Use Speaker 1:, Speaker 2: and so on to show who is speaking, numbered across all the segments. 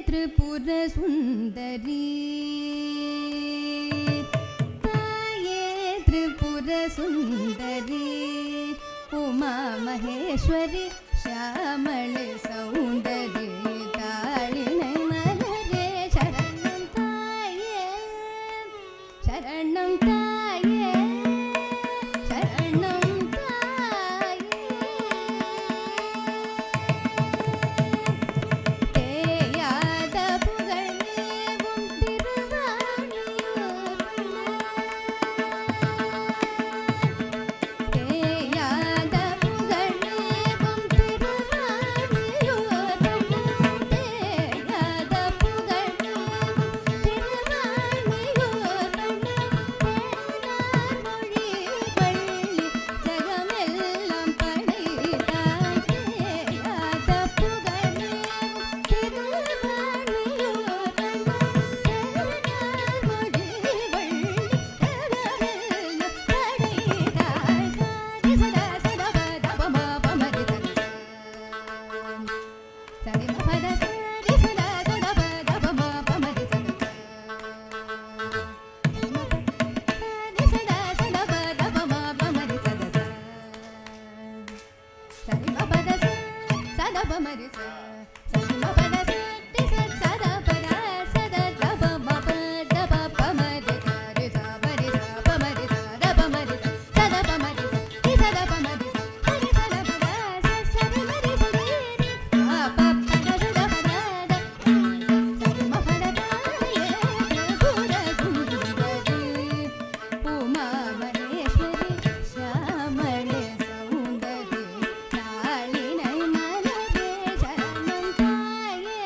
Speaker 1: त्रिपुर सुंदरी ताये त्रिपुर सुंदरी उमा महेश्वरी श्यामल सौंदरी ताळिनै मलरे शरणं ताये शरणं ताये शरणं ताये தேயாத புகழேவும் திருவாணியூர் தேயாத புகழேவும் திருவாணியூர் தேயாத புகழேவும் திருவாணியூர் தேனார் மொழி வள்ளி ஜகமெல்லாம் படைத்தாய் தேயாத புகழேவும் திருவாணியூர் தேனார் மொழி வள்ளி ஜகமெல்லாம் படைத்தாய் சாரி சதா சதா பதபம பமரி சரி மபத சரி சதா சதா பதபம பமரி சரி சதா சதா பதபம பமரி சரி மபத சதா பமரி சரி மபத சரி சதா பத சதா தபம பதப பமரி சரி சபரி பமரி தபமரி சதா பமரி சதா பமரி சரி சதா பத சரி மரி சரி அப்ப பத சதா பத சரி மபத தாயே त्रिपुर सुंदरी उमा महेश्वरी श्यामल सौंदरी ताळिनै मलरे शरणं ताये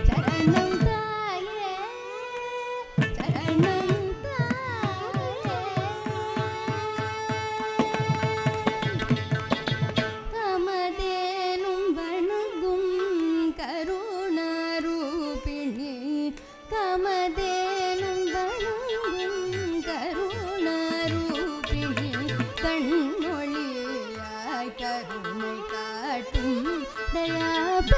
Speaker 1: शरणं ताये शरणं கமதேனும் வணங்கும் கருணாரூபிணி கமதேனும் வணங்கும் கருணாரூபிணி கண்ணொளியாய் கருணை காட்டும் தயாப